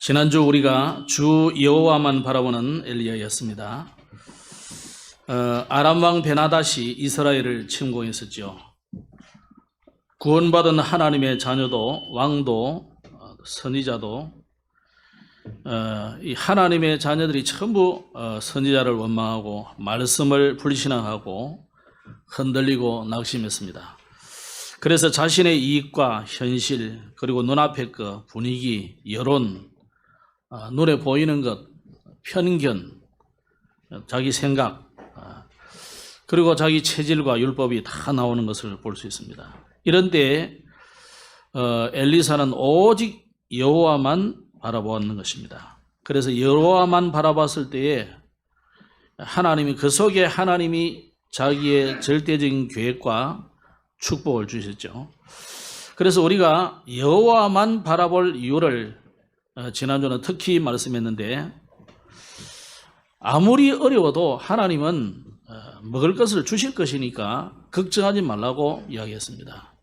지난주 우리가 주 여호와만 바라보는 엘리야였습니다. 아람 왕 베나닷이 이스라엘을 침공했었죠. 구원받은 하나님의 자녀도 왕도 선지자도 이 하나님의 자녀들이 전부 선지자를 원망하고 말씀을 불신앙하고 흔들리고 낙심했습니다. 그래서 자신의 이익과 현실 그리고 눈앞의 것, 분위기, 여론, 눈에 보이는 것, 편견, 자기 생각, 그리고 자기 체질과 율법이 다 나오는 것을 볼 수 있습니다. 이런 때에 엘리사는 오직 여호와만 바라보았는 것입니다. 그래서 여호와만 바라봤을 때에 하나님이 그 속에 하나님이 자기의 절대적인 계획과 축복을 주셨죠. 그래서 우리가 여호와만 바라볼 이유를 지난주는 특히 말씀했는데, 아무리 어려워도 하나님은 먹을 것을 주실 것이니까 걱정하지 말라고 이야기했습니다.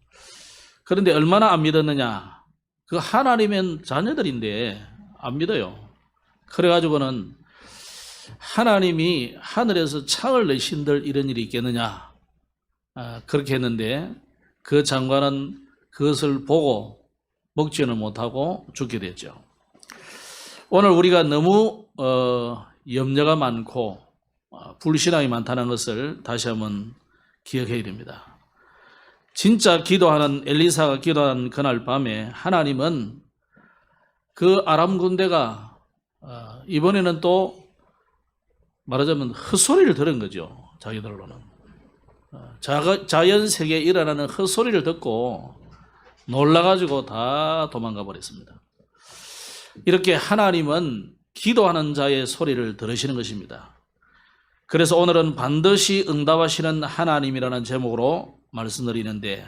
그런데 얼마나 안 믿었느냐? 그 하나님의 자녀들인데 안 믿어요. 그래가지고는 하나님이 하늘에서 창을 내신들 이런 일이 있겠느냐? 그렇게 했는데 그 장관은 그것을 보고 먹지는 못하고 죽게 됐죠. 오늘 우리가 너무 염려가 많고 불신앙이 많다는 것을 다시 한번 기억해야 됩니다. 진짜 기도하는 엘리사가 기도한 그날 밤에 하나님은 그 아람 군대가 이번에는 또 말하자면 헛소리를 들은 거죠. 자기들로는 자연 세계에 일어나는 헛소리를 듣고 놀라가지고 다 도망가 버렸습니다. 이렇게 하나님은 기도하는 자의 소리를 들으시는 것입니다. 그래서 오늘은 반드시 응답하시는 하나님이라는 제목으로 말씀드리는데,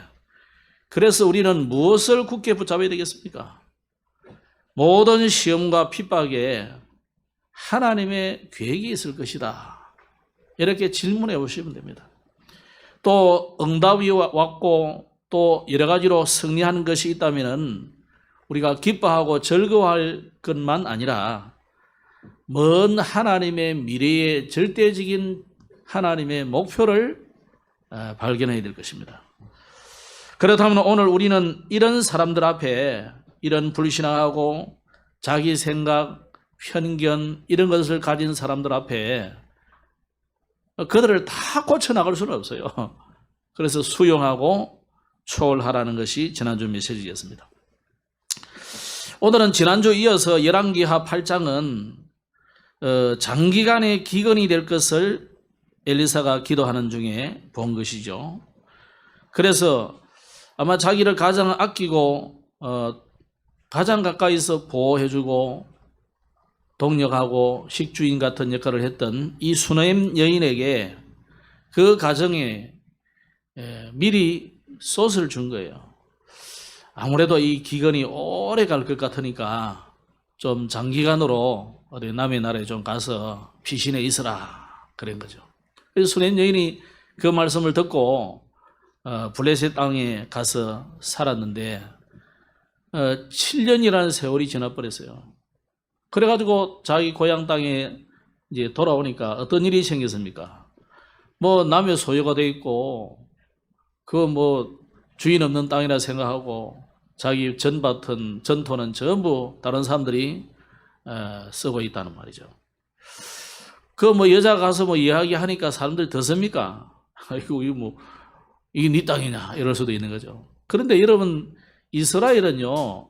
그래서 우리는 무엇을 굳게 붙잡아야 되겠습니까? 모든 시험과 핍박에 하나님의 계획이 있을 것이다, 이렇게 질문해 보시면 됩니다. 또 응답이 왔고 또 여러 가지로 승리하는 것이 있다면 우리가 기뻐하고 즐거워할 것만 아니라 먼 하나님의 미래의 절대적인 하나님의 목표를 발견해야 될 것입니다. 그렇다면 오늘 우리는 이런 사람들 앞에, 이런 불신앙하고 자기 생각, 편견 이런 것을 가진 사람들 앞에 그들을 다 고쳐나갈 수는 없어요. 그래서 수용하고 초월하라는 것이 지난주 메시지였습니다. 오늘은 지난주 이어서 열왕기하 8장은 장기간의 기근이 될 것을 엘리사가 기도하는 중에 본 것이죠. 그래서 아마 자기를 가장 아끼고 가장 가까이서 보호해주고 동력하고 식주인 같은 역할을 했던 이 수네임 여인에게 그 가정에 미리 솥을 준 거예요. 아무래도 이 기근이 오래 갈 것 같으니까 좀 장기간으로 어디 남의 나라에 좀 가서 피신해 있으라, 그런 거죠. 그래서 수네임 여인이 그 말씀을 듣고 블레셋 땅에 가서 살았는데 7년이라는 세월이 지나버렸어요. 그래가지고 자기 고향 땅에 이제 돌아오니까 어떤 일이 생겼습니까? 뭐 남의 소유가 돼 있고 그 뭐 주인 없는 땅이라 생각하고 자기 전밭은 전토는 전부 다른 사람들이 쓰고 있다는 말이죠. 그 뭐 여자 가서 뭐 이야기하니까 사람들 더 씁니까? 아이고 이거 뭐 이게 네 땅이냐 이럴 수도 있는 거죠. 그런데 여러분, 이스라엘은요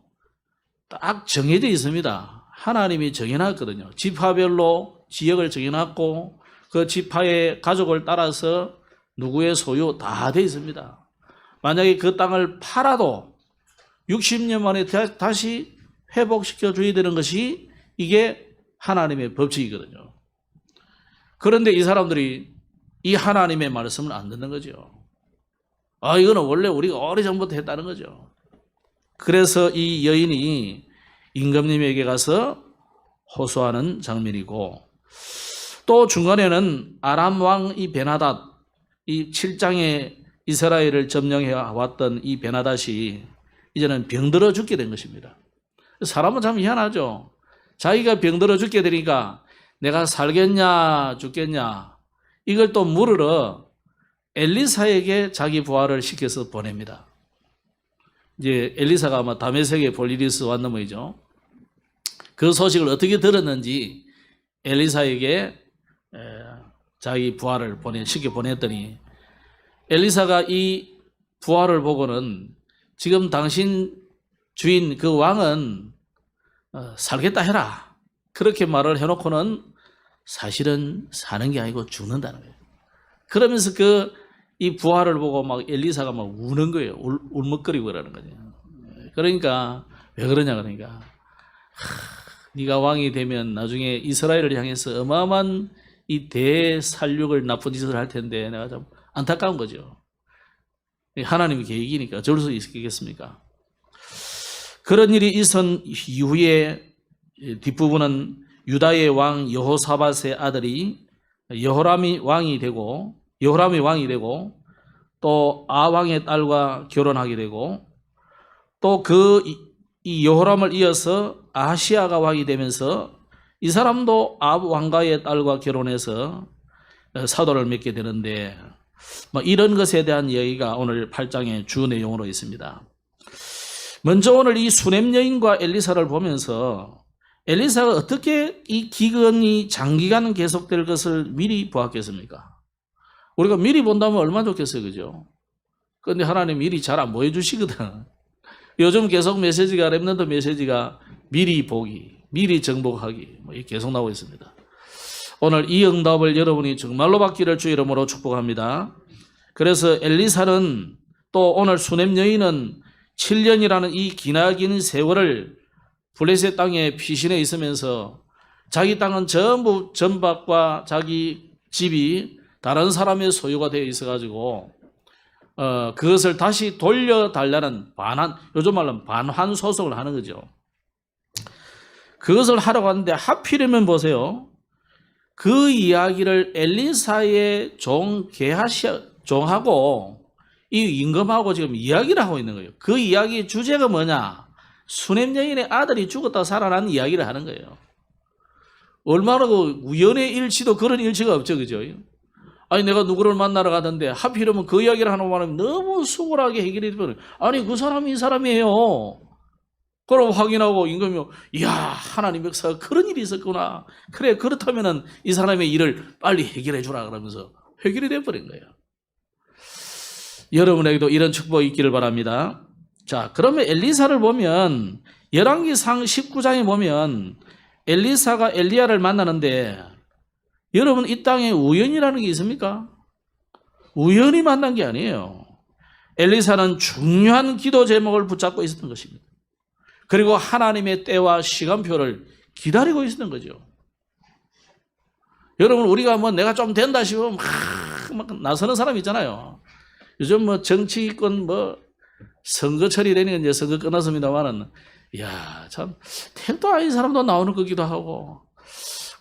딱 정해져 있습니다. 하나님이 정해놨거든요. 지파별로 지역을 정해놨고 그 지파의 가족을 따라서 누구의 소유 다 돼 있습니다. 만약에 그 땅을 팔아도 60년 만에 다시 회복시켜 줘야 되는 것이 이게 하나님의 법칙이거든요. 그런데 이 사람들이 이 하나님의 말씀을 안 듣는 거죠. 이거는 원래 우리가 오래전부터 했다는 거죠. 그래서 이 여인이 임금님에게 가서 호소하는 장면이고, 또 중간에는 아람 왕 이 베나닷, 이 7장에 이스라엘을 점령해 왔던 이 베나닷이 이제는 병들어 죽게 된 것입니다. 사람은 참 희한하죠. 자기가 병들어 죽게 되니까 내가 살겠냐 죽겠냐 이걸 또 물으러 엘리사에게 자기 부하를 시켜서 보냅니다. 이제 엘리사가 아마 다메섹에 볼 일이 있어 왔는 모이죠. 그 소식을 어떻게 들었는지 엘리사에게 자기 부하를 시켜 보냈더니 엘리사가 이 부하를 보고는 지금 당신 주인 그 왕은 살겠다 해라. 그렇게 말을 해놓고는 사실은 사는 게 아니고 죽는다는 거예요. 그러면서 이 부하를 보고 막 엘리사가 막 우는 거예요. 울먹거리고 그러는 거죠. 그러니까 왜 그러냐 그러니까 네가 왕이 되면 나중에 이스라엘을 향해서 어마어마한 이 대살육을 나쁜 짓을 할 텐데 내가 좀 안타까운 거죠. 하나님의 계획이니까 어쩔 수 있겠습니까? 그런 일이 있은 이후에 뒷부분은 유다의 왕 여호사밧의 아들이 여호람이 왕이 되고 또 아왕의 딸과 결혼하게 되고 또 이 여호람을 이어서 아하시아가 왕이 되면서 이 사람도 왕가의 딸과 결혼해서 사도를 맺게 되는데 이런 것에 대한 이야기가 오늘 8장의 주 내용으로 있습니다. 먼저 오늘 이 수넴 여인과 엘리사를 보면서 엘리사가 어떻게 이 기근이 장기간 계속될 것을 미리 보았겠습니까? 우리가 미리 본다면 얼마나 좋겠어요, 그죠? 그런데 하나님 미리 잘 안 보여주시거든. 요즘 계속 메시지가 랩런트 메시지가 미리 보기, 미리 정복하기 계속 나오고 있습니다. 오늘 이 응답을 여러분이 정말로 받기를 주 이름으로 축복합니다. 그래서 엘리사는 또 오늘 수넴 여인은 7년이라는 이 기나긴 세월을 블레셋 땅에 피신해 있으면서 자기 땅은 전부 전박과 자기 집이 다른 사람의 소유가 되어 있어가지고 그것을 다시 돌려달라는 요즘 말로는 반환소송을 하는 거죠. 그것을 하려고 하는데 하필이면 보세요. 그 이야기를 엘리사의 종하고 이 임금하고 지금 이야기를 하고 있는 거예요. 그 이야기의 주제가 뭐냐? 수넴 여인의 아들이 죽었다 살아난 이야기를 하는 거예요. 얼마나 우연의 일치도 그런 일치가 없죠, 그죠? 아니 내가 누구를 만나러 가던데 하필이면 그 이야기를 하는 말하면 너무 수월하게 해결이 되면 아니 그 사람이 이 사람이에요. 그럼 확인하고 임금이 이야 하나님 역사가 그런 일이 있었구나. 그래 그렇다면은 이 사람의 일을 빨리 해결해 주라 그러면서 해결이 돼버린 거예요. 여러분에게도 이런 축복이 있기를 바랍니다. 자, 그러면 엘리사를 보면 열왕기상 19장에 보면 엘리사가 엘리야를 만나는데 여러분 이 땅에 우연이라는 게 있습니까? 우연히 만난 게 아니에요. 엘리사는 중요한 기도 제목을 붙잡고 있었던 것입니다. 그리고 하나님의 때와 시간표를 기다리고 있었던 거죠. 여러분 우리가 내가 좀 된다 싶으면 막 나서는 사람 있잖아요. 요즘 정치권 선거철이 되니까 이제 선거 끝났습니다만은 이야 참 택도 아닌 사람도 나오는 거기도 하고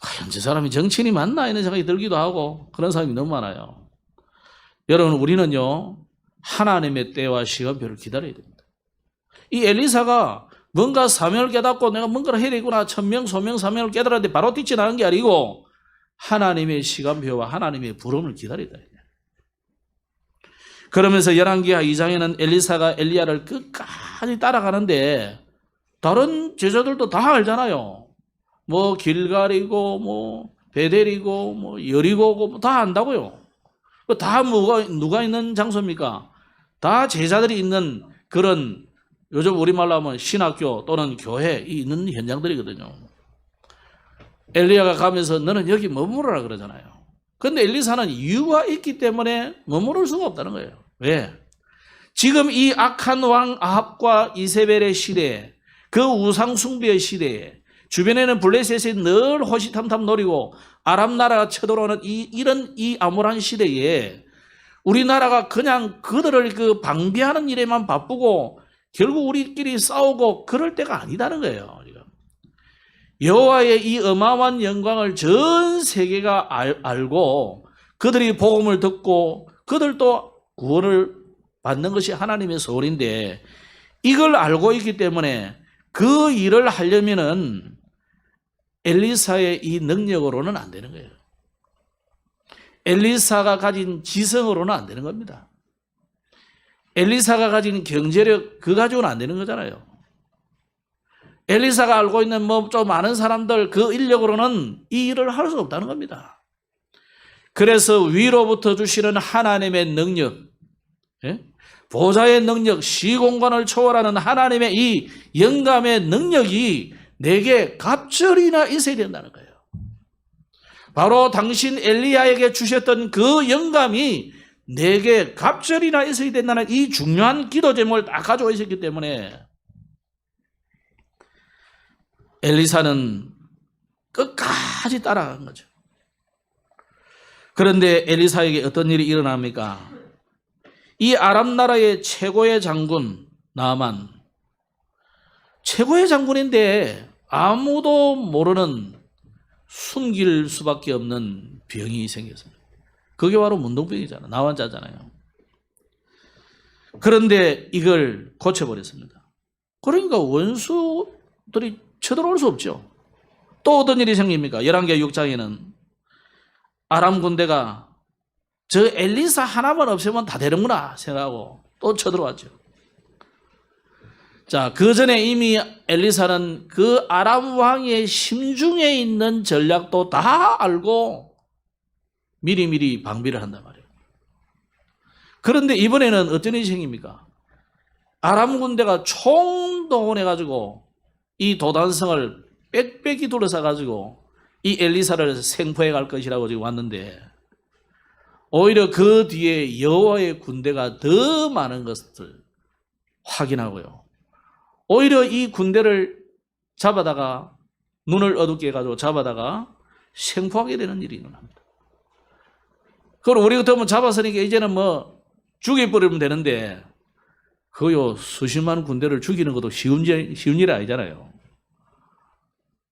과연 저 사람이 정치인이 맞나 이런 생각이 들기도 하고 그런 사람이 너무 많아요. 여러분 우리는요 하나님의 때와 시간표를 기다려야 됩니다. 이 엘리사가 뭔가 사명을 깨닫고 내가 뭔가를 해야 되구나 천명 소명 사명을 깨달았는데 바로 뛰쳐나간 게 아니고 하나님의 시간표와 하나님의 부름을 기다려야 돼요. 그러면서 열왕기하 2장에는 엘리사가 엘리야를 끝까지 따라가는데 다른 제자들도 다 알잖아요. 길갈이고 베델이고 여리고고 다 안다고요. 다 누가 있는 장소입니까? 다 제자들이 있는 그런 요즘 우리말로 하면 신학교 또는 교회에 있는 현장들이거든요. 엘리야가 가면서 너는 여기 머무르라 그러잖아요. 그런데 엘리사는 이유가 있기 때문에 머무를 수가 없다는 거예요. 왜? 지금 이 악한 왕 아합과 이세벨의 시대에 그 우상 숭배의 시대에 주변에는 블레셋이 늘 호시탐탐 노리고 아람 나라가 쳐들어오는 이런 암울한 시대에 우리나라가 그냥 그들을 방비하는 일에만 바쁘고 결국 우리끼리 싸우고 그럴 때가 아니다는 거예요. 여호와의 이 어마어마한 영광을 전 세계가 알고 그들이 복음을 듣고 그들도 구원을 받는 것이 하나님의 소원인데 이걸 알고 있기 때문에 그 일을 하려면은 엘리사의 이 능력으로는 안 되는 거예요. 엘리사가 가진 지성으로는 안 되는 겁니다. 엘리사가 가진 경제력 그 가지고는 안 되는 거잖아요. 엘리사가 알고 있는 뭐 좀 많은 사람들 그 인력으로는 이 일을 할 수 없다는 겁니다. 그래서 위로부터 주시는 하나님의 능력, 보좌의 능력, 시공간을 초월하는 하나님의 이 영감의 능력이 내게 갑절이나 있어야 된다는 거예요. 바로 당신 엘리야에게 주셨던 그 영감이 내게 갑절이나 있어야 된다는 이 중요한 기도 제목을 다 가지고 있었기 때문에 엘리사는 끝까지 따라간 거죠. 그런데 엘리사에게 어떤 일이 일어납니까? 이 아람 나라의 최고의 장군 나만, 최고의 장군인데 아무도 모르는 숨길 수밖에 없는 병이 생겼습니다. 그게 바로 문둥병이잖아요. 나환자잖아요. 그런데 이걸 고쳐버렸습니다. 그러니까 원수들이 쳐들어올 수 없죠. 또 어떤 일이 생깁니까? 열왕기하 6장에는 아람 군대가 저 엘리사 하나만 없애면 다 되는구나 생각하고 또 쳐들어왔죠. 자, 그 전에 이미 엘리사는 그 아람 왕의 심중에 있는 전략도 다 알고 미리미리 방비를 한단 말이에요. 그런데 이번에는 어떤 일이 생깁니까? 아람 군대가 총동원해가지고 이 도단성을 빽빽이 둘러싸가지고 이 엘리사를 생포해 갈 것이라고 지금 왔는데 오히려 그 뒤에 여호와의 군대가 더 많은 것을 확인하고요. 오히려 이 군대를 잡아다가 눈을 어둡게 해가지고 잡아다가 생포하게 되는 일이 일어납니다. 그럼 우리 같으면 잡았으니까 이제는 뭐 죽여버리면 되는데 그요 수십만 군대를 죽이는 것도 쉬운 일이 아니잖아요.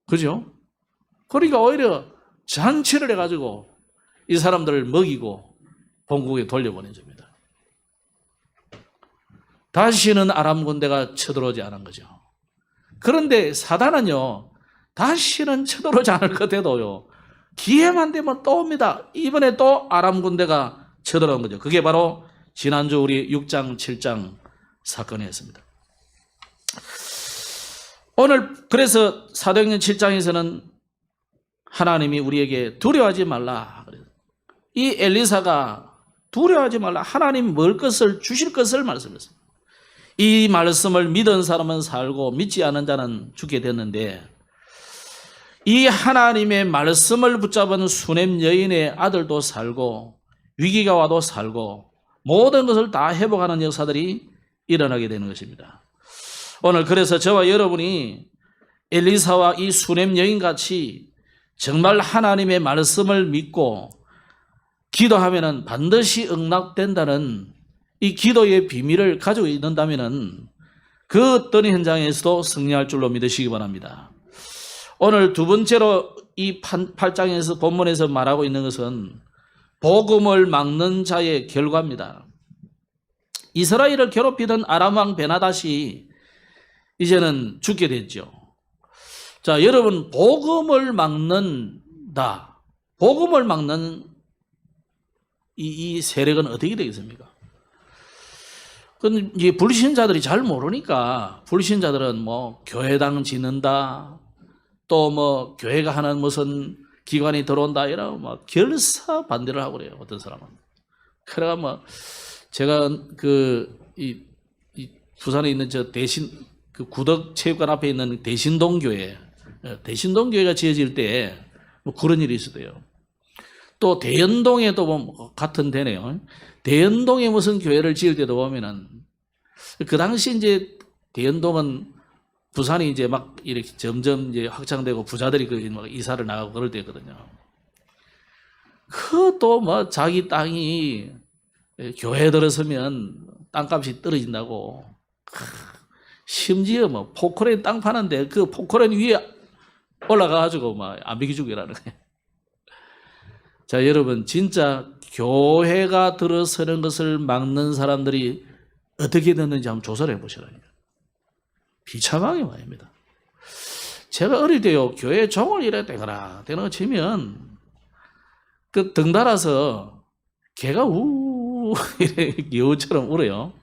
그죠? 그러니까 오히려 잔치를 해가지고 이 사람들을 먹이고 본국에 돌려보낸 겁니다. 다시는 아람 군대가 쳐들어오지 않은 거죠. 그런데 사단은요, 다시는 쳐들어오지 않을 것 같아도요, 기회만 되면 또 옵니다. 이번에 또 아람 군대가 쳐들어온 거죠. 그게 바로 지난주 우리 6장, 7장 사건이었습니다. 오늘 그래서 사도행전 7장에서는 하나님이 우리에게 두려워하지 말라. 이 엘리사가 두려워하지 말라. 하나님 먹을 것을 주실 것을 말씀했습니다. 이 말씀을 믿은 사람은 살고 믿지 않은 자는 죽게 됐는데 이 하나님의 말씀을 붙잡은 수넴 여인의 아들도 살고 위기가 와도 살고 모든 것을 다 회복하는 역사들이 일어나게 되는 것입니다. 오늘 그래서 저와 여러분이 엘리사와 이 수넴 여인같이 정말 하나님의 말씀을 믿고 기도하면 반드시 응답된다는 이 기도의 비밀을 가지고 있는다면 그 어떤 현장에서도 승리할 줄로 믿으시기 바랍니다. 오늘 두 번째로 이 8장에서 본문에서 말하고 있는 것은 복음을 막는 자의 결과입니다. 이스라엘을 괴롭히던 아람 왕 베나닷이 이제는 죽게 됐죠. 자, 여러분, 복음을 막는다. 복음을 막는 이 세력은 어떻게 되겠습니까? 근데 이제 불신자들이 잘 모르니까 불신자들은 뭐 교회당 짓는다, 또 뭐 교회가 하는 무슨 기관이 들어온다 이러고 막 결사 반대를 하고 그래요. 어떤 사람은. 그래가 뭐 제가 이 부산에 있는 저 그 구덕체육관 앞에 있는 대신동교회가 지어질 때 뭐 그런 일이 있었대요. 또 대연동에도 뭐 같은 데네요. 대연동에 무슨 교회를 지을 때도 보면은 그 당시 이제 대연동은 부산이 이제 막 이렇게 점점 이제 확장되고 부자들이 막 이사를 나가고 그럴 때거든요. 그것도 뭐 자기 땅이 교회 들어서면 땅값이 떨어진다고. 심지어 뭐 포크레인 땅 파는데 그 포크레인 위에 올라가가지고 막 안 비켜주고 이러는 거예요. 자, 여러분, 진짜 교회가 들어서는 것을 막는 사람들이 어떻게 됐는지 한번 조사를 해보시라니까. 비참하게 말입니다. 제가 어릴 때요, 교회 종을 이래 되거나 되는 거 치면, 그 등 달아서 개가 이래 여우처럼 울어요.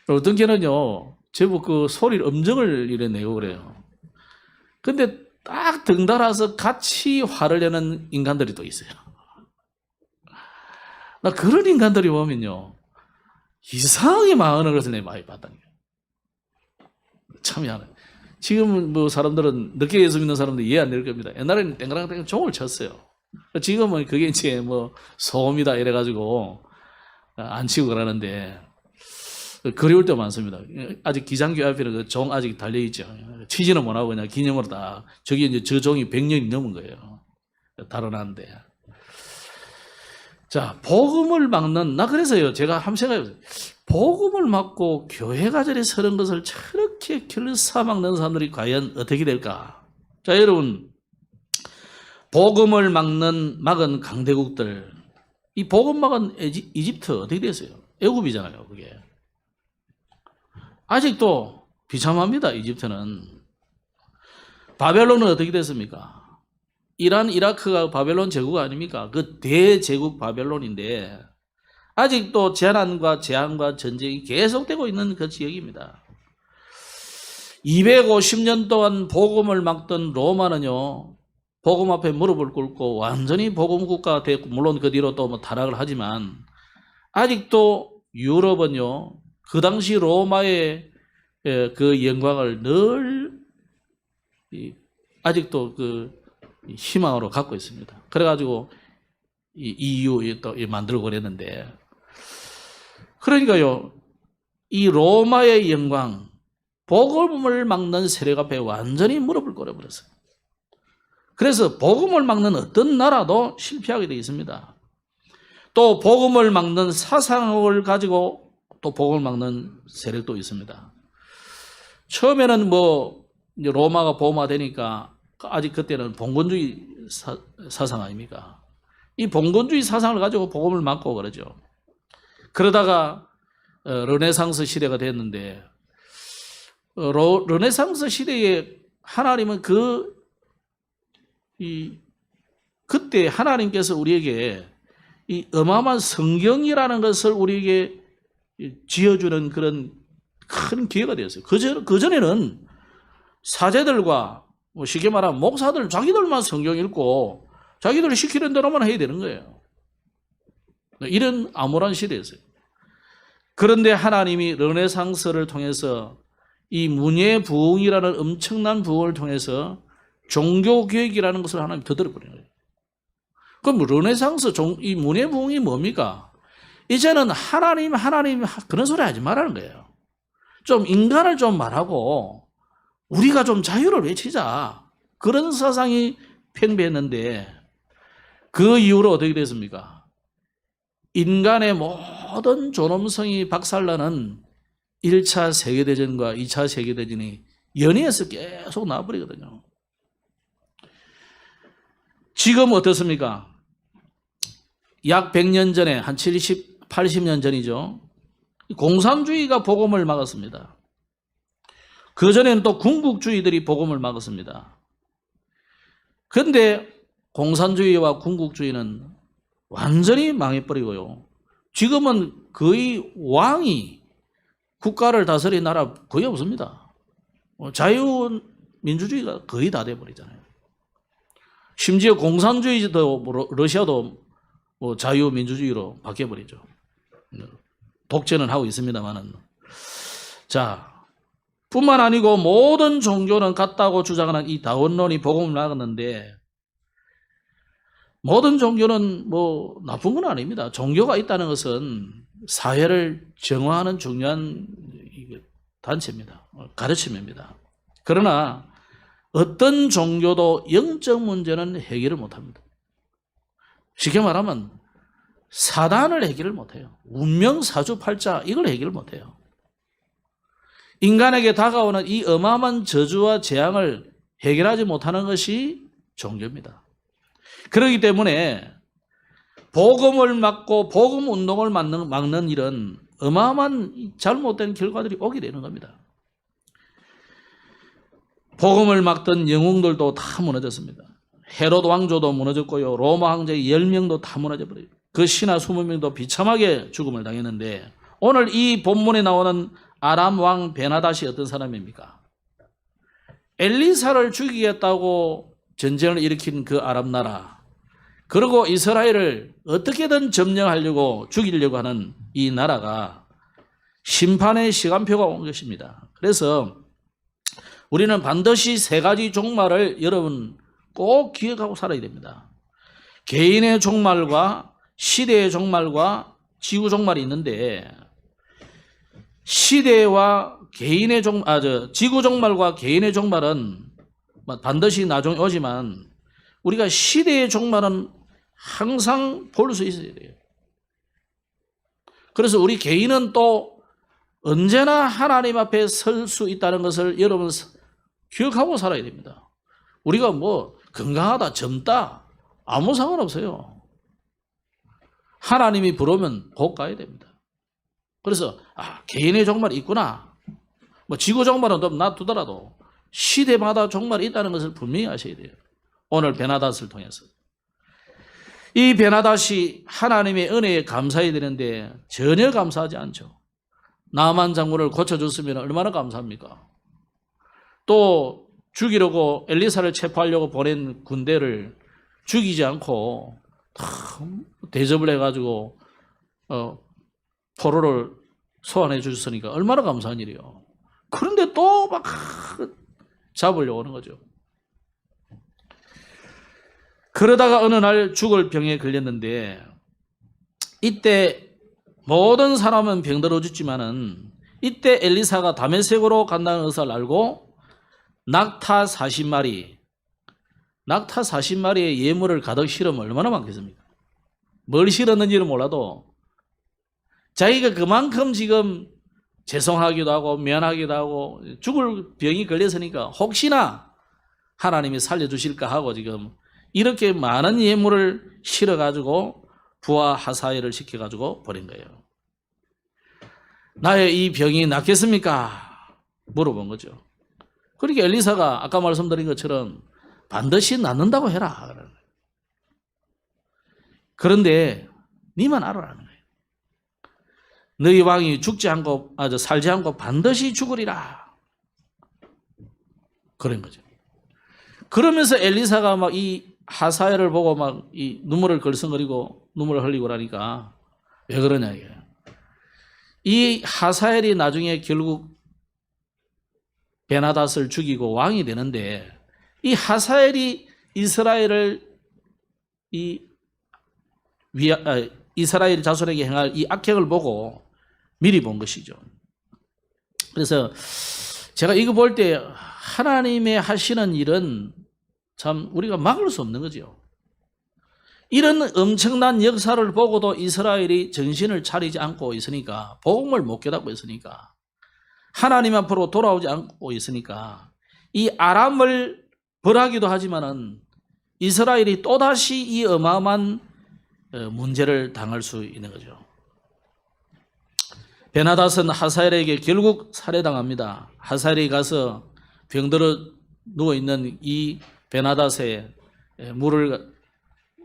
어떤 개는요, 제법 그 소리를 음정을 이래 내고 그래요. 근데 딱 등 달아서 같이 화를 내는 인간들이 또 있어요. 나 그런 인간들이 보면요, 이상하게 망하는 것을 내가 많이 봤다는 거예요. 참 희한해. 지금은 뭐 사람들은 늦게 예수 믿는 사람들 이해 안 될 겁니다. 옛날에는 땡그랑 종을 쳤어요. 지금은 그게 이제 뭐 소음이다 이래가지고 안 치고 그러는데 그리울 때 많습니다. 아직 기장교 앞에는 그 종 아직 달려있죠. 치지는 못하고 그냥 기념으로 다, 저기 이제 저 종이 100년이 넘은 거예요. 달아났는데. 자, 복음을 막는, 나 그래서요, 제가 한번 생각해봤어요. 복음을 막고 교회가 저리 서는 것을 저렇게 결사 막는 사람들이 과연 어떻게 될까? 자, 여러분, 복음을 막은 강대국들, 이 복음 막은 이집트 어떻게 됐어요? 애굽이잖아요, 그게. 아직도 비참합니다, 이집트는. 바벨론은 어떻게 됐습니까? 이란, 이라크가 바벨론 제국 아닙니까? 그 대제국 바벨론인데 아직도 재난과 재앙과 전쟁이 계속되고 있는 그 지역입니다. 250년 동안 복음을 막던 로마는요, 복음 앞에 무릎을 꿇고 완전히 복음 국가가 됐고, 물론 그 뒤로 또 뭐 타락을 하지만 아직도 유럽은요, 그 당시 로마의 그 영광을 늘 아직도 그 희망으로 갖고 있습니다. 그래가지고 이 EU 또 만들고 그랬는데, 그러니까요, 이 로마의 영광, 복음을 막는 세력 앞에 완전히 무릎을 꿇어버렸어요. 그래서 복음을 막는 어떤 나라도 실패하게 되어 있습니다. 또 복음을 막는 사상을 가지고 또 복음을 막는 세력도 있습니다. 처음에는 뭐 이제 로마가 보호되니까 아직 그때는 봉건주의 사상 아닙니까? 이 봉건주의 사상을 가지고 복음을 막고 그러죠. 그러다가 르네상스 시대가 됐는데, 르네상스 시대에 하나님은 그때 하나님께서 우리에게 이 어마어마한 성경이라는 것을 우리에게 지어주는 그런 큰 기회가 되었어요. 그전에는 사제들과 뭐 쉽게 말하면 목사들 자기들만 성경 읽고 자기들이 시키는 대로만 해야 되는 거예요. 이런 암울한 시대였어요. 그런데 하나님이 르네상스를 통해서 이 문예 부흥이라는 엄청난 부흥을 통해서 종교개혁이라는 것을 하나님이 터뜨려버리는 거예요. 그럼 르네상스 이 문예 부흥이 뭡니까? 이제는 하나님 그런 소리 하지 말라는 거예요. 좀 인간을 좀 말하고 우리가 좀 자유를 외치자, 그런 사상이 팽배했는데, 그 이후로 어떻게 됐습니까? 인간의 모든 존엄성이 박살나는 1차 세계대전과 2차 세계대전이 연이어서 계속 나와버리거든요. 지금 어떻습니까? 약 100년 전에, 한 70, 80년 전이죠. 공산주의가 복음을 막았습니다. 그전에는 또 군국주의들이 복음을 막았습니다. 그런데 공산주의와 군국주의는 완전히 망해버리고요. 지금은 거의 왕이 국가를 다스리는 나라 거의 없습니다. 자유민주주의가 거의 다 돼버리잖아요. 심지어 공산주의도 러시아도 자유민주주의로 바뀌어버리죠. 독재는 하고 있습니다만은. 자, 뿐만 아니고 모든 종교는 같다고 주장하는 이 다원론이 복음을 막았는데, 모든 종교는 뭐 나쁜 건 아닙니다. 종교가 있다는 것은 사회를 정화하는 중요한 단체입니다. 가르침입니다. 그러나 어떤 종교도 영적 문제는 해결을 못합니다. 쉽게 말하면 사단을 해결을 못해요. 운명 사주팔자 이걸 해결을 못해요. 인간에게 다가오는 이 어마어마한 저주와 재앙을 해결하지 못하는 것이 종교입니다. 그렇기 때문에 복음을 막고 복음 운동을 막는 일은 어마어마한 잘못된 결과들이 오게 되는 겁니다. 복음을 막던 영웅들도 다 무너졌습니다. 헤롯 왕조도 무너졌고요. 로마 황제 10명도 다 무너져버려요. 그 신하 20명도 비참하게 죽음을 당했는데 오늘 이 본문에 나오는 아람 왕 베나닷이 어떤 사람입니까? 엘리사를 죽이겠다고 전쟁을 일으킨 그 아람 나라, 그리고 이스라엘을 어떻게든 점령하려고 죽이려고 하는 이 나라가 심판의 시간표가 온 것입니다. 그래서 우리는 반드시 세 가지 종말을 여러분 꼭 기억하고 살아야 됩니다. 개인의 종말과 시대의 종말과 지구 종말이 있는데, 시대와 개인의 지구 종말과 개인의 종말은 반드시 나중에 오지만 우리가 시대의 종말은 항상 볼 수 있어야 돼요. 그래서 우리 개인은 또 언제나 하나님 앞에 설 수 있다는 것을 여러분 기억하고 살아야 됩니다. 우리가 뭐 건강하다, 젊다 아무 상관없어요. 하나님이 부르면 곧 가야 됩니다. 그래서 개인의 종말이 있구나, 뭐 지구 종말은 좀 놔두더라도 시대마다 종말이 있다는 것을 분명히 아셔야 돼요. 오늘 베나닷을 통해서 이 베나닷이 하나님의 은혜에 감사해야 되는데 전혀 감사하지 않죠. 나만 장군을 고쳐줬으면 얼마나 감사합니까? 또 죽이려고 엘리사를 체포하려고 보낸 군대를 죽이지 않고 대접을 해가지고 포로를 소환해 주셨으니까 얼마나 감사한 일이에요. 그런데 또 막 잡으려고 하는 거죠. 그러다가 어느 날 죽을 병에 걸렸는데, 이때 모든 사람은 병들어 죽지만은 이때 엘리사가 다메섹으로 간다는 것을 알고 낙타 40마리의 예물을 가득 실으면 얼마나 많겠습니까? 뭘 실었는지는 몰라도 자기가 그만큼 지금 죄송하기도 하고 미안하기도 하고 죽을 병이 걸렸으니까 혹시나 하나님이 살려주실까 하고 지금 이렇게 많은 예물을 실어가지고 부하 하사엘을 시켜가지고 버린 거예요. 나의 이 병이 낫겠습니까? 물어본 거죠. 그러니까 엘리사가 아까 말씀드린 것처럼 반드시 낫는다고 해라. 그런데 니만 알아라는 거예요. 너희 왕이 살지 않고 반드시 죽으리라. 그런 거죠. 그러면서 엘리사가 막 이 하사엘을 보고 막 이 눈물을 걸썽거리고 눈물을 흘리고 그러니까 왜 그러냐 이게. 이 하사엘이 나중에 결국 베나닷을 죽이고 왕이 되는데, 이 하사엘이 이스라엘 자손에게 행할 이 악행을 보고 미리 본 것이죠. 그래서 제가 이거 볼 때 하나님의 하시는 일은 참 우리가 막을 수 없는 거죠. 이런 엄청난 역사를 보고도 이스라엘이 정신을 차리지 않고 있으니까, 복음을 못 깨닫고 있으니까, 하나님 앞으로 돌아오지 않고 있으니까 이 아람을 벌하기도 하지만은 이스라엘이 또다시 이 어마어마한 문제를 당할 수 있는 거죠. 베나닷은 하사엘에게 결국 살해당합니다. 하사엘이 가서 병들어 누워있는 이 베나닷의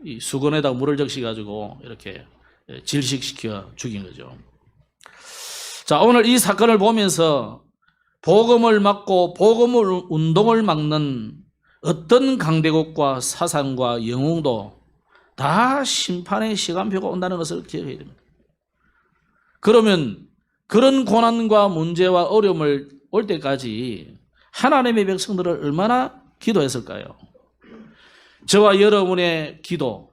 이 수건에다가 물을 적시가지고 이렇게 질식시켜 죽인 거죠. 자, 오늘 이 사건을 보면서 복음을 막고 복음을 운동을 막는 어떤 강대국과 사상과 영웅도 다 심판의 시간표가 온다는 것을 기억해야 됩니다. 그러면 그런 고난과 문제와 어려움을 올 때까지 하나님의 백성들을 얼마나 기도했을까요? 저와 여러분의 기도,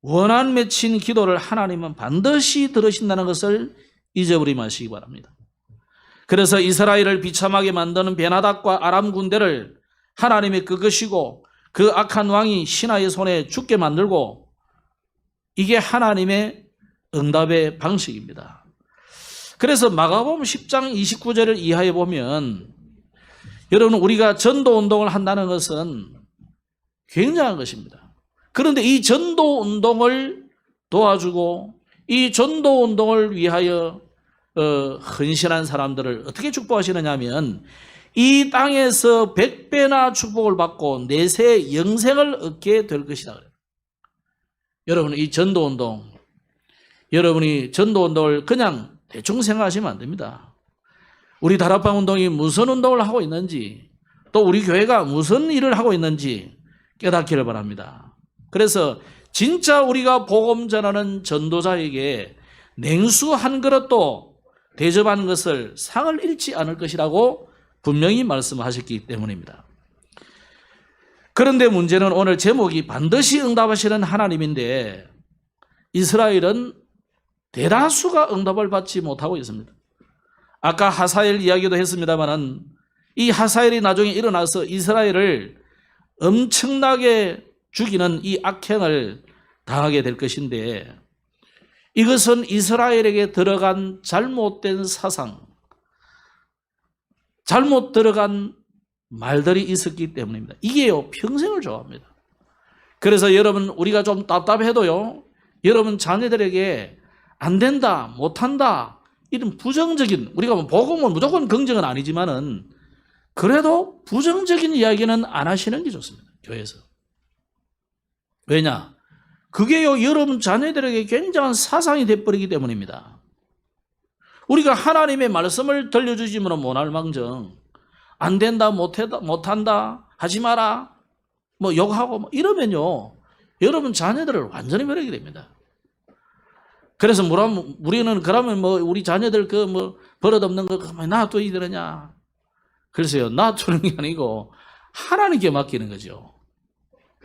원한 맺힌 기도를 하나님은 반드시 들으신다는 것을 잊어버리지 마시기 바랍니다. 그래서 이스라엘을 비참하게 만드는 베나닷과 아람 군대를 하나님이 끄으시고 그 악한 왕이 신하의 손에 죽게 만들고, 이게 하나님의 응답의 방식입니다. 그래서 마가복음 10장 29절을 이하에 보면, 여러분 우리가 전도운동을 한다는 것은 굉장한 것입니다. 그런데 이 전도운동을 도와주고 이 전도운동을 위하여 헌신한 사람들을 어떻게 축복하시느냐 하면, 이 땅에서 100배나 축복을 받고 내세 영생을 얻게 될 것이다. 여러분, 이 전도운동, 여러분이 전도운동을 그냥 대충 생각하시면 안 됩니다. 우리 다락방 운동이 무슨 운동을 하고 있는지, 또 우리 교회가 무슨 일을 하고 있는지 깨닫기를 바랍니다. 그래서 진짜 우리가 복음 전하는 전도자에게 냉수 한 그릇도 대접하는 것을 상을 잃지 않을 것이라고 분명히 말씀하셨기 때문입니다. 그런데 문제는 오늘 제목이 반드시 응답하시는 하나님인데 이스라엘은 대다수가 응답을 받지 못하고 있습니다. 아까 하사엘 이야기도 했습니다만 이 하사엘이 나중에 일어나서 이스라엘을 엄청나게 죽이는 이 악행을 당하게 될 것인데 이것은 이스라엘에게 들어간 잘못된 사상, 잘못 들어간 말들이 있었기 때문입니다. 이게요, 평생을 좋아합니다. 그래서 여러분, 우리가 좀 답답해도요, 여러분 자녀들에게 안 된다, 못한다, 이런 부정적인, 우리가 복음은 무조건 긍정은 아니지만은 그래도 부정적인 이야기는 안 하시는 게 좋습니다. 교회에서. 왜냐? 그게요, 여러분 자녀들에게 굉장한 사상이 돼버리기 때문입니다. 우리가 하나님의 말씀을 들려주지면 못할 망정, 안 된다, 못한다, 하지 마라, 뭐 욕하고 뭐 이러면요, 여러분 자녀들을 완전히 버리게 됩니다. 그래서 우리는 그러면 뭐 우리 자녀들 그 뭐 버릇없는 거 가만히 놔둬야 되느냐. 그래서요, 놔두는 게 아니고 하나님께 맡기는 거죠.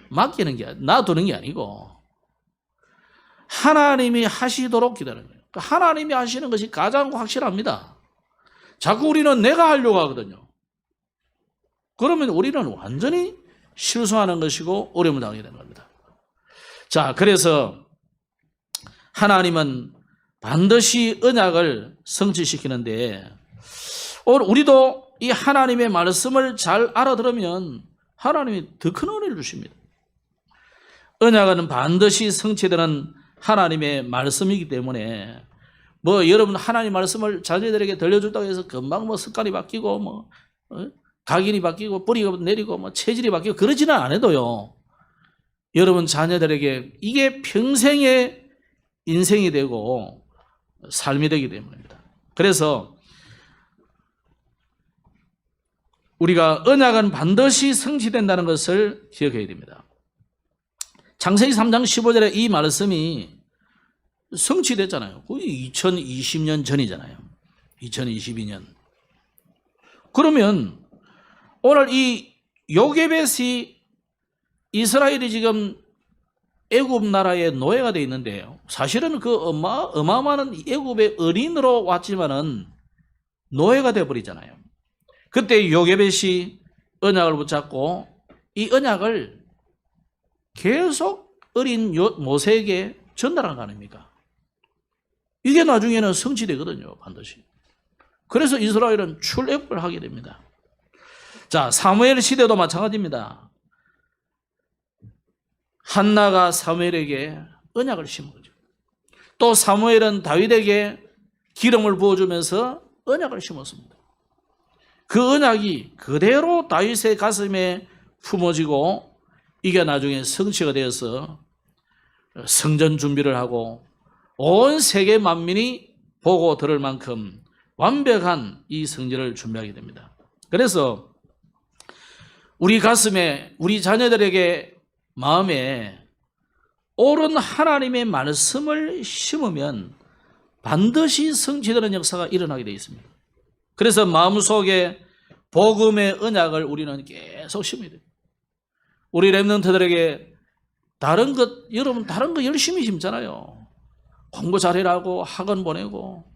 맡기는 게, 놔두는 게 아니고 하나님이 하시도록 기다리는 거예요. 하나님이 하시는 것이 가장 확실합니다. 자꾸 우리는 내가 하려고 하거든요. 그러면 우리는 완전히 실수하는 것이고 어려움을 당하게 되는 겁니다. 자, 그래서 하나님은 반드시 언약을 성취시키는데 오늘 우리도 이 하나님의 말씀을 잘 알아들으면 하나님이 더 큰 은혜를 주십니다. 언약은 반드시 성취되는 하나님의 말씀이기 때문에 뭐 여러분 하나님 말씀을 자녀들에게 들려준다고 해서 금방 뭐 습관이 바뀌고 뭐 각인이 바뀌고 뿌리가 내리고 뭐 체질이 바뀌고 그러지는 않아도요, 여러분 자녀들에게 이게 평생의 인생이 되고 삶이 되기 때문입니다. 그래서 우리가 언약은 반드시 성취된다는 것을 기억해야 됩니다. 창세기 3장 15절에 이 말씀이 성취됐잖아요. 거의 2020년 전이잖아요. 2022년. 그러면 오늘 이 요게벳이 이스라엘이 지금 애굽 나라의 노예가 되어 있는데요. 사실은 그 어마어마한 애굽의 어린으로 왔지만은 노예가 되어버리잖아요. 그때 요게벳이 언약을 붙잡고 이 언약을 계속 어린 모세에게 전달한 거 아닙니까? 이게 나중에는 성취되거든요, 반드시. 그래서 이스라엘은 출애굽을 하게 됩니다. 자, 사무엘 시대도 마찬가지입니다. 한나가 사무엘에게 언약을 심은 거죠. 또 사무엘은 다윗에게 기름을 부어주면서 언약을 심었습니다. 그 언약이 그대로 다윗의 가슴에 품어지고 이게 나중에 성취가 되어서 성전 준비를 하고 온 세계 만민이 보고 들을 만큼 완벽한 이 성전을 준비하게 됩니다. 그래서 우리 가슴에, 우리 자녀들에게 마음에 옳은 하나님의 말씀을 심으면 반드시 성취되는 역사가 일어나게 되어 있습니다. 그래서 마음속에 복음의 언약을 우리는 계속 심어야 돼요. 우리 렘넌트들에게 여러분 다른 거 열심히 심잖아요. 공부 잘해라고 학원 보내고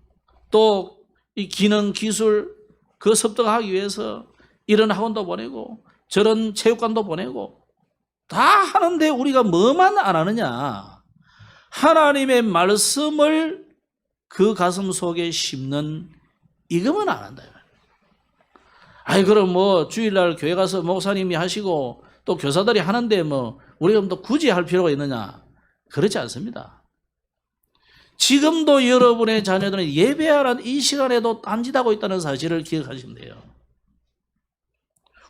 또 이 기능, 기술 그 습득하기 위해서 이런 학원도 보내고 저런 체육관도 보내고 다 하는데 우리가 뭐만 안 하느냐? 하나님의 말씀을 그 가슴 속에 심는 이것만 안 한다. 아이, 그럼 뭐 주일날 교회 가서 목사님이 하시고 또 교사들이 하는데 뭐 우리가 또 굳이 할 필요가 있느냐? 그렇지 않습니다. 지금도 여러분의 자녀들은 예배하는 이 시간에도 딴짓하고 있다는 사실을 기억하시면 돼요.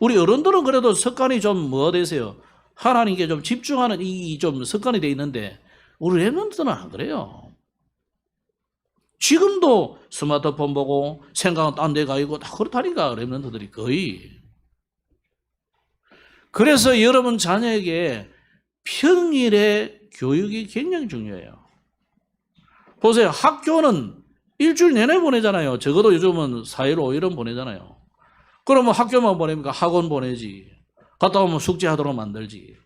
우리 어른들은 그래도 습관이 좀 뭐 되세요? 하나님께 좀 집중하는 이 좀 습관이 돼 있는데 우리 랩런트들은 안 그래요. 지금도 스마트폰 보고 생각은 딴 데 가 있고 다 그렇다니까 랩런트들이 거의. 그래서 여러분 자녀에게 평일에 교육이 굉장히 중요해요. 보세요. 학교는 일주일 내내 보내잖아요. 적어도 요즘은 4일, 5일은 보내잖아요. 그러면 학교만 보냅니까? 학원 보내지. 갔다 오면 숙제하도록 만들지.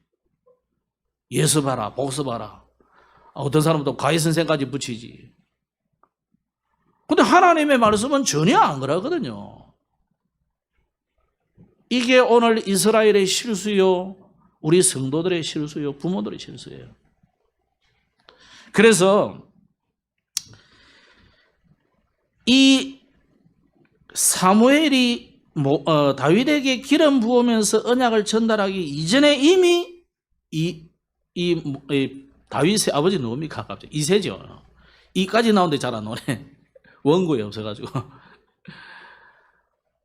예습하라, 복습하라. 어떤 사람은 또 과외선생까지 붙이지. 근데 하나님의 말씀은 전혀 안 그러거든요. 이게 오늘 이스라엘의 실수요, 우리 성도들의 실수요, 부모들의 실수예요. 그래서 이 사무엘이 다윗에게 기름 부으면서 언약을 전달하기 이전에 이미 다윗의 아버지 누굽니까? 갑자기 이세죠. 이까지 나오는데 잘 안 나오네. 원고에 없어가지고.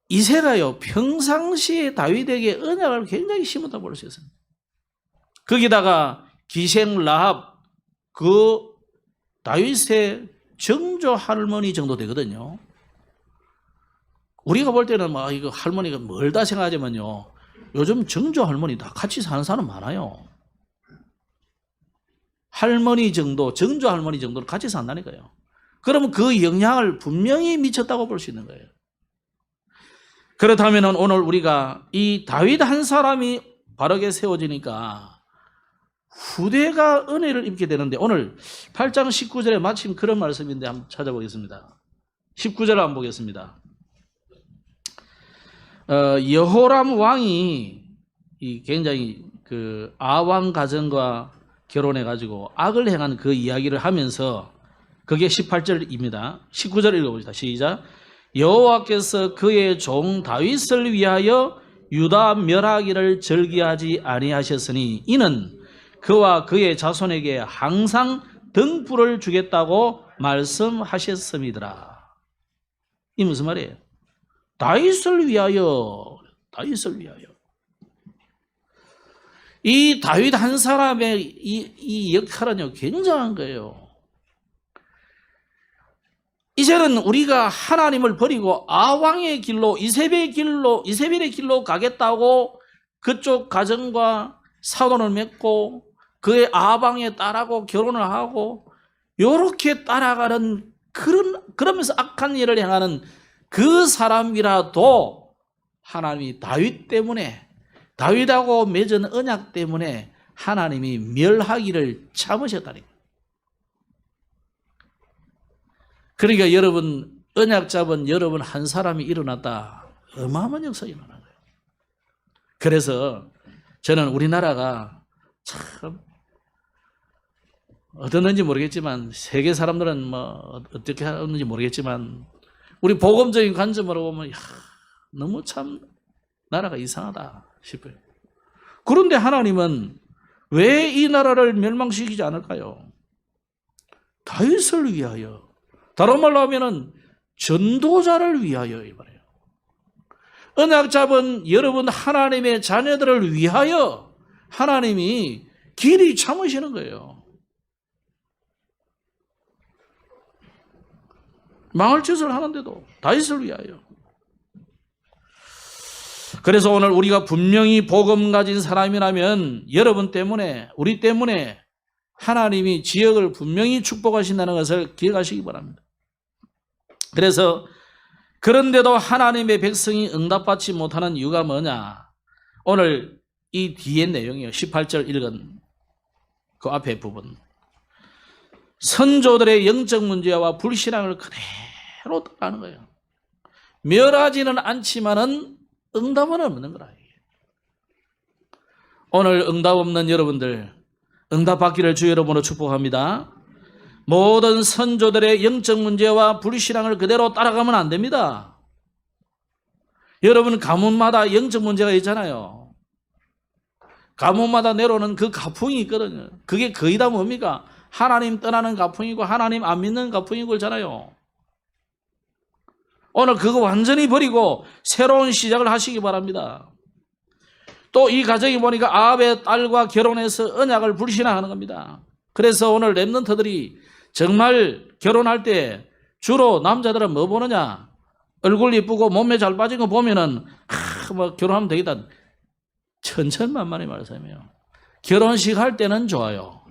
이세가요, 평상시에 다윗에게 언약을 굉장히 심었다 볼 수 있습니다. 거기다가 기생 라합, 그 다윗의 정조 할머니 정도 되거든요. 우리가 볼 때는 막 이거 할머니가 멀다 생각하지만요, 요즘 정조 할머니 다 같이 사는 사람 많아요. 할머니 정도, 정조 할머니 정도로 같이 산다니까요. 그러면 그 영향을 분명히 미쳤다고 볼 수 있는 거예요. 그렇다면 오늘 우리가 이 다윗 한 사람이 바르게 세워지니까 후대가 은혜를 입게 되는데, 오늘 8장 19절에 마침 그런 말씀인데 한번 찾아보겠습니다. 19절을 한번 보겠습니다. 여호람 왕이 굉장히 그 아왕 가정과 결혼해가지고 악을 행한 그 이야기를 하면서, 그게 18절입니다. 19절 읽어봅시다. 시작. 여호와께서 그의 종 다윗을 위하여 유다 멸하기를 절기하지 아니하셨으니 이는 그와 그의 자손에게 항상 등불을 주겠다고 말씀하셨음이더라. 이 무슨 말이에요? 다윗을 위하여, 다윗을 위하여. 이 다윗 한 사람의 이 역할은요, 굉장한 거예요. 이제는 우리가 하나님을 버리고 아왕의 길로, 이세벨의 길로 가겠다고 그쪽 가정과 사돈을 맺고 그의 아방의 딸하고 결혼을 하고 요렇게 따라가는 그러면서 악한 일을 행하는 그 사람이라도 하나님이 다윗 때문에, 다윗하고 맺은 언약 때문에 하나님이 멸하기를 참으셨다니까. 그러니까 여러분, 언약 잡은 여러분 한 사람이 일어났다, 어마어마한 역사가 일어나는 거예요. 그래서 저는 우리나라가 참 어떻는지 모르겠지만, 세계 사람들은 뭐 어떻게 하는지 모르겠지만, 우리 복음적인 관점으로 보면 너무 참 나라가 이상하다 싶어요. 그런데 하나님은 왜 이 나라를 멸망시키지 않을까요? 다윗을 위하여, 다른 말로 하면은 전도자를 위하여 이 말이에요. 언약 잡은 여러분 하나님의 자녀들을 위하여 하나님이 길이 참으시는 거예요. 망할 짓을 하는데도 다윗을 위하여. 그래서 오늘 우리가 분명히 복음 가진 사람이라면 여러분 때문에, 우리 때문에 하나님이 지역을 분명히 축복하신다는 것을 기억하시기 바랍니다. 그래서 그런데도 하나님의 백성이 응답받지 못하는 이유가 뭐냐? 오늘 이 뒤에 내용이요, 18절 읽은 그 앞에 부분, 선조들의 영적 문제와 불신앙을 그대로 따라하는 거예요. 멸하지는 않지만은 응답은 없는 거라. 오늘 응답 없는 여러분들, 응답받기를 주 여러분으로 축복합니다. 모든 선조들의 영적 문제와 불신앙을 그대로 따라가면 안 됩니다. 여러분 가문마다 영적 문제가 있잖아요. 가문마다 내려오는 그 가풍이 있거든요. 그게 거의 다 뭡니까? 하나님 떠나는 가풍이고 하나님 안 믿는 가풍이고 그렇잖아요. 오늘 그거 완전히 버리고 새로운 시작을 하시기 바랍니다. 또 이 가정이 보니까 아합의 딸과 결혼해서 언약을 불신하는 겁니다. 그래서 오늘 렘넌트들이 정말 결혼할 때 주로 남자들은 뭐 보느냐? 얼굴 이쁘고 몸매 잘 빠진 거 보면은 뭐 결혼하면 되겠다. 천천만만히 말씀이에요. 결혼식 할 때는 좋아요.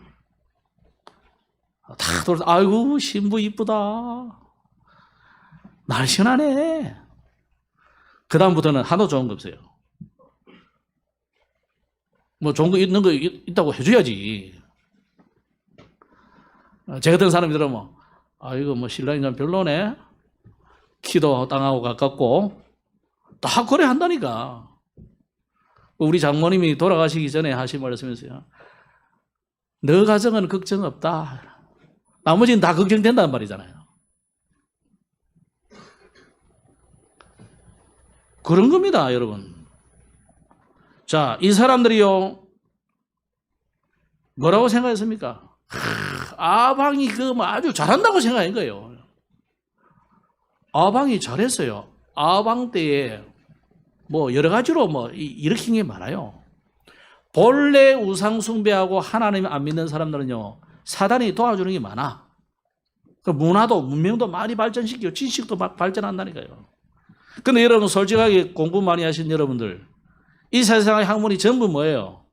다 돌아서 아이고 신부 이쁘다. 날씬하네. 그 다음부터는 하나도 좋은 거 없어요. 뭐 좋은 거 있는 거 있다고 해줘야지. 제 같은 사람이 들으면 이거 뭐 신랑이 좀 별로네. 키도 땅하고 가깝고 다 그래 한다니까. 우리 장모님이 돌아가시기 전에 하신 말씀이었어요. 너 가정은 걱정 없다. 나머지는 다 걱정된다는 말이잖아요. 그런 겁니다, 여러분. 자, 이 사람들이요, 뭐라고 생각했습니까? 아방이 뭐 아주 잘한다고 생각한 거예요. 아방이 잘했어요. 아방 때에 뭐 여러 가지로 뭐 일으킨 게 많아요. 본래 우상 숭배하고 하나님 안 믿는 사람들은요, 사단이 도와주는 게 많아. 그 문화도 문명도 많이 발전시키고 지식도 막 발전한다니까요. 근데 여러분 솔직하게 공부 많이 하신 여러분들, 이 세상의 학문이 전부 뭐예요?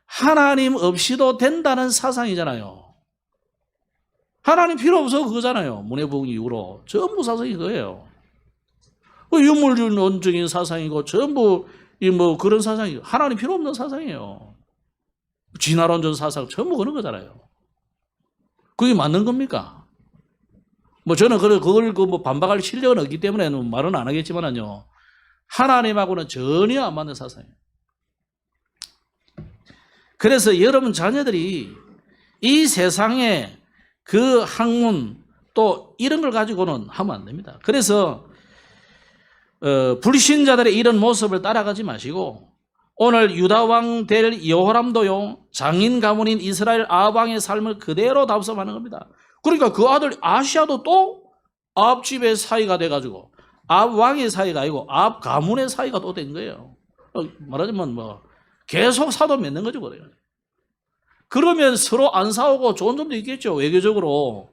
하나님 없이도 된다는 사상이잖아요. 하나님 필요 없어 그거잖아요. 문해부흥 이후로 전부 사상이 그거예요. 유물론적인 사상이고 전부 뭐 그런 사상이고 하나님 필요 없는 사상이에요. 진화론적 사상 전부 그런 거잖아요. 그게 맞는 겁니까? 뭐 저는 그걸 뭐 반박할 실력은 없기 때문에 말은 안 하겠지만요. 하나님하고는 전혀 안 맞는 사상이에요. 그래서 여러분 자녀들이 이 세상에 그 학문 또 이런 걸 가지고는 하면 안 됩니다. 그래서 불신자들의 이런 모습을 따라가지 마시고 오늘 유다왕 될 여호람도요 장인 가문인 이스라엘 아합왕의 삶을 그대로 답습하는 겁니다. 그러니까 그 아들 아시아도 또 아합 집의 사이가 돼가지고 아합 왕의 사이가 아니고 아합 가문의 사이가 또 된 거예요. 말하자면 뭐 계속 사도 맺는 거죠. 그래요. 그러면 서로 안 싸우고 좋은 점도 있겠죠. 외교적으로.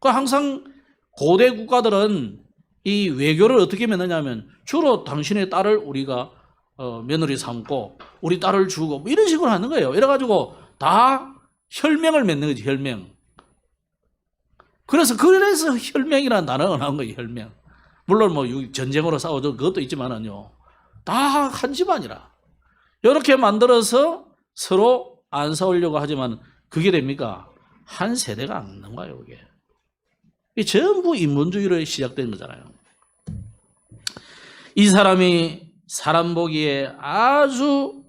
그 항상 고대 국가들은 이 외교를 어떻게 맺느냐면 주로 당신의 딸을 우리가 며느리 삼고 우리 딸을 주고 뭐 이런 식으로 하는 거예요. 이래가지고 다 혈맹을 맺는 거지. 혈맹. 그래서 혈맹이라는 단어가 나온 거예요. 혈맹. 물론 뭐 전쟁으로 싸우죠. 그것도 있지만은요. 다 한 집안이라. 이렇게 만들어서 서로 안 싸우려고 하지만 그게 됩니까? 한 세대가 안 있는 거예요. 그게. 이게 전부 인본주의로 시작된 거잖아요. 이 사람이 사람 보기에 아주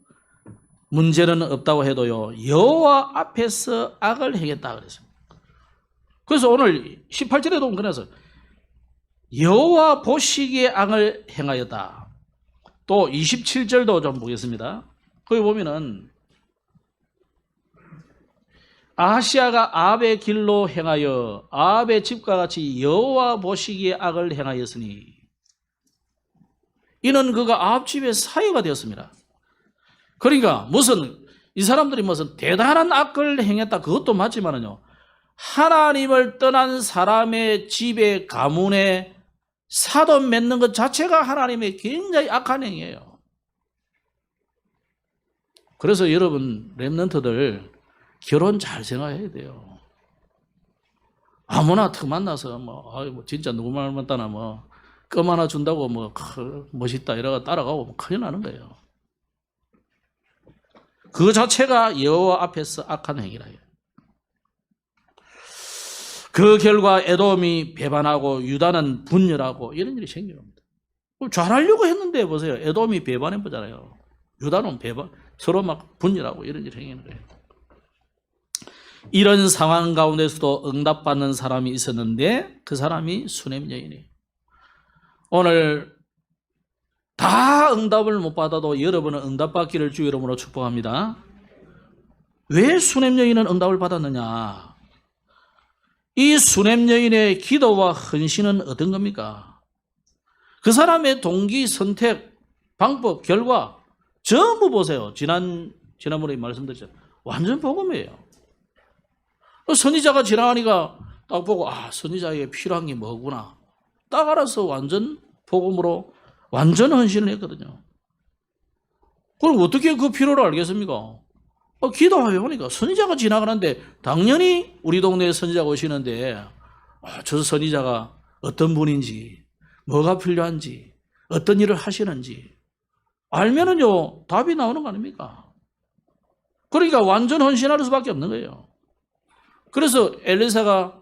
문제는 없다고 해도요. 여호와 앞에서 악을 행했다 그랬어요. 그래서 오늘 18절에도 그래서 여호와 보시기에 악을 행하였다. 또 27절도 좀 보겠습니다. 거기 보면은 아하시아가 아합의 길로 행하여 아합의 집과 같이 여호와 보시기에 악을 행하였으니 이는 그가 아합 집의 사유가 되었습니다. 그러니까 무슨 이 사람들이 무슨 대단한 악을 행했다 그것도 맞지만은요. 하나님을 떠난 사람의 집에 가문에 사돈 맺는 것 자체가 하나님의 굉장히 악한 행위예요. 그래서 여러분 렘넌트들 결혼 잘 생각해야 돼요. 아무나 턱 만나서 뭐 진짜 누구 말 맞다나 껌 하나 준다고 멋있다 이러고 따라가고 큰일 나는 거예요. 그 자체가 여호와 앞에서 악한 행위라 해요. 그 결과 에돔이 배반하고 유다는 분열하고 이런 일이 생기는 겁니다. 잘하려고 했는데 보세요. 에돔이 배반해보잖아요. 유다는 서로 막 분열하고 이런 일이 생기는 거예요. 이런 상황 가운데서도 응답받는 사람이 있었는데 그 사람이 수넴 여인이에요. 오늘 다 응답을 못 받아도 여러분은 응답받기를 주 이름으로 축복합니다. 왜 수넴 여인은 응답을 받았느냐? 이 수넴 여인의 기도와 헌신은 어떤 겁니까? 그 사람의 동기, 선택, 방법, 결과 전부 보세요. 지난번에 말씀드렸죠. 완전 복음이에요. 선지자가 지나가니까 딱 보고 선지자에게 필요한 게 뭐구나. 딱 알아서 완전 복음으로 완전 헌신을 했거든요. 그럼 어떻게 그 필요를 알겠습니까? 기도해보니까 선지자가 지나가는데 당연히 우리 동네에 선지자가 오시는데 저 선지자가 어떤 분인지 뭐가 필요한지 어떤 일을 하시는지 알면은요 답이 나오는 거 아닙니까? 그러니까 완전 헌신할 수밖에 없는 거예요. 그래서 엘리사가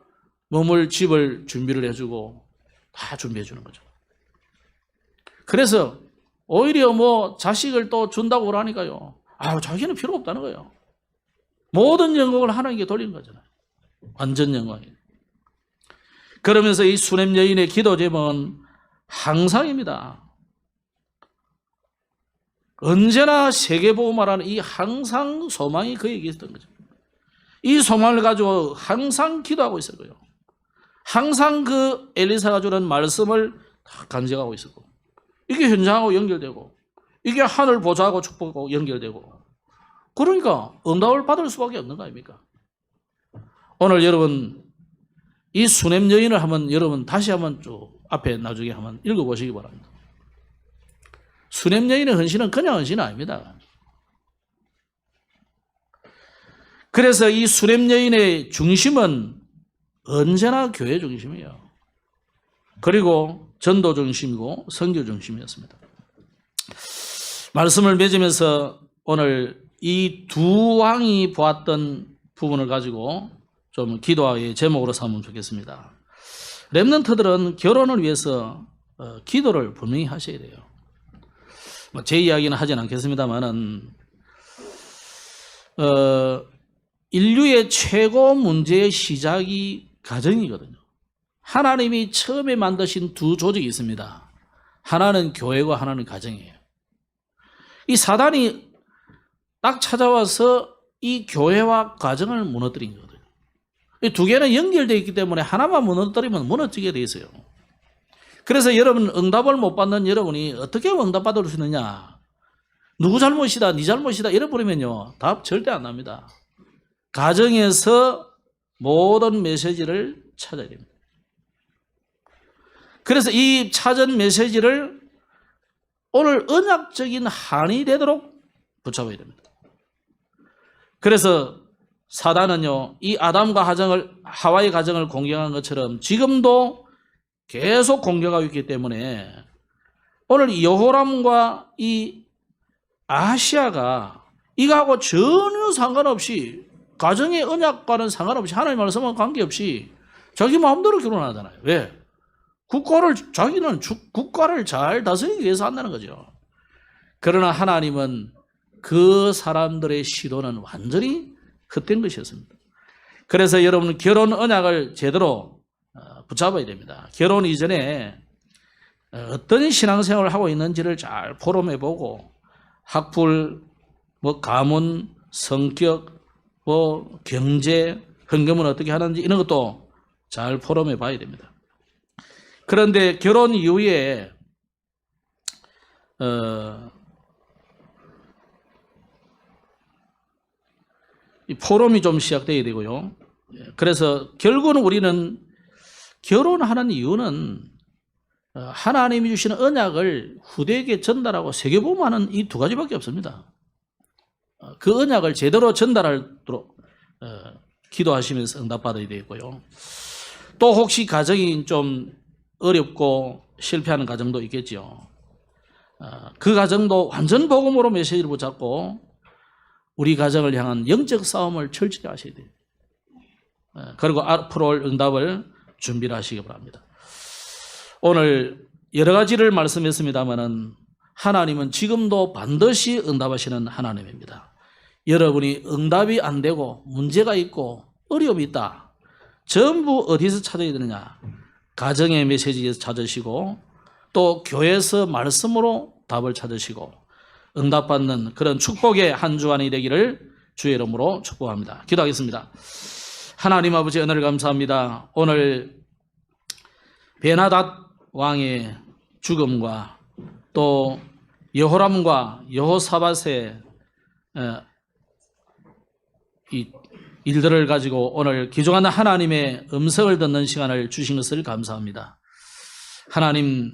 머물 집을 준비를 해주고 다 준비해 주는 거죠. 그래서 오히려 뭐 자식을 또 준다고 그러니까요. 자기는 필요 없다는 거예요. 모든 영광을 하나님께 돌리는 거잖아요. 완전 영광이에요. 그러면서 이 수냄 여인의 기도 제목은 항상입니다. 언제나 세계복음화라는 이 항상 소망이 그에게 있었던 거죠. 이 소망을 가지고 항상 기도하고 있었고요. 항상 그 엘리사가 주는 말씀을 다 간직하고 있었고 이게 현장하고 연결되고 이게 하늘 보좌하고 축복하고 연결되고 그러니까 응답을 받을 수밖에 없는 거 아닙니까? 오늘 여러분 이 수냄 여인을 한번 여러분 다시 한번 쭉 앞에 나중에 한번 읽어보시기 바랍니다. 수냄 여인의 헌신은 그냥 헌신은 아닙니다. 그래서 이 수냄 여인의 중심은 언제나 교회 중심이에요. 그리고 전도 중심이고 선교 중심이었습니다. 말씀을 맺으면서 오늘 이 두 왕이 보았던 부분을 가지고 좀 기도의 제목으로 삼으면 좋겠습니다. 렘넌트들은 결혼을 위해서 기도를 분명히 하셔야 돼요. 제 이야기는 하진 않겠습니다만은 인류의 최고 문제의 시작이 가정이거든요. 하나님이 처음에 만드신 두 조직이 있습니다. 하나는 교회고 하나는 가정이에요. 이 사단이 딱 찾아와서 이 교회와 가정을 무너뜨린 거거든요. 이 두 개는 연결되어 있기 때문에 하나만 무너뜨리면 무너지게 돼 있어요. 그래서 여러분 응답을 못 받는 여러분이 어떻게 응답받을 수 있느냐? 누구 잘못이다, 네 잘못이다 이래버리면요 답 절대 안 납니다. 가정에서 모든 메시지를 찾아야 됩니다. 그래서 이 찾은 메시지를 오늘 언약적인 한이 되도록 붙잡아야 됩니다. 그래서 사단은요 이 아담과 하와의 가정을 공격한 것처럼 지금도 계속 공격하고 있기 때문에 오늘 여호람과 이 아하시야가 이거하고 전혀 상관없이 가정의 언약과는 상관없이 하나님 말씀과 관계없이 자기 마음대로 결혼하잖아요. 왜? 자기는 국가를 잘 다스리기 위해서 한다는 거죠. 그러나 하나님은 그 사람들의 시도는 완전히 헛된 것이었습니다. 그래서 여러분 결혼 언약을 제대로 붙잡아야 됩니다. 결혼 이전에 어떤 신앙생활을 하고 있는지를 잘 포럼해보고 학불, 가문, 성격, 경제, 헌금은 어떻게 하는지 이런 것도 잘 포럼해봐야 됩니다. 그런데 결혼 이후에 이 포럼이 좀 시작돼야 되고요. 그래서 결국은 우리는 결혼하는 이유는 하나님이 주시는 언약을 후대에게 전달하고 세계복음하는 이 두 가지밖에 없습니다. 그 언약을 제대로 전달하도록 기도하시면서 응답받아야 되고요. 또 혹시 가정이 좀 어렵고 실패하는 가정도 있겠죠. 그 가정도 완전 복음으로 메시지를 붙잡고 우리 가정을 향한 영적 싸움을 철저히 하셔야 돼요. 그리고 앞으로 올 응답을 준비를 하시기 바랍니다. 오늘 여러 가지를 말씀했습니다마는 하나님은 지금도 반드시 응답하시는 하나님입니다. 여러분이 응답이 안 되고 문제가 있고 어려움이 있다. 전부 어디서 찾아야 되느냐? 가정의 메시지에서 찾으시고 또 교회에서 말씀으로 답을 찾으시고 응답받는 그런 축복의 한 주간이 되기를 주의 이름으로 축복합니다. 기도하겠습니다. 하나님 아버지 은혜를 감사합니다. 오늘 베나닷 왕의 죽음과 또 여호람과 여호사밧의 이 일들을 가지고 오늘 귀중한 하나님의 음성을 듣는 시간을 주신 것을 감사합니다. 하나님,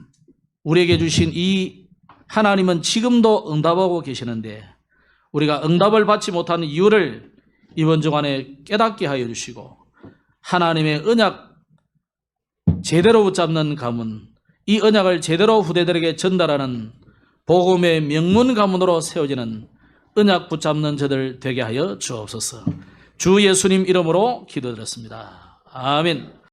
우리에게 주신 이 하나님은 지금도 응답하고 계시는데 우리가 응답을 받지 못하는 이유를 이번 주간에 깨닫게 하여 주시고 하나님의 언약 제대로 붙잡는 가문, 이 언약을 제대로 후대들에게 전달하는 복음의 명문 가문으로 세워지는 언약 붙잡는 저들 되게 하여 주옵소서. 주 예수님 이름으로 기도드렸습니다. 아멘.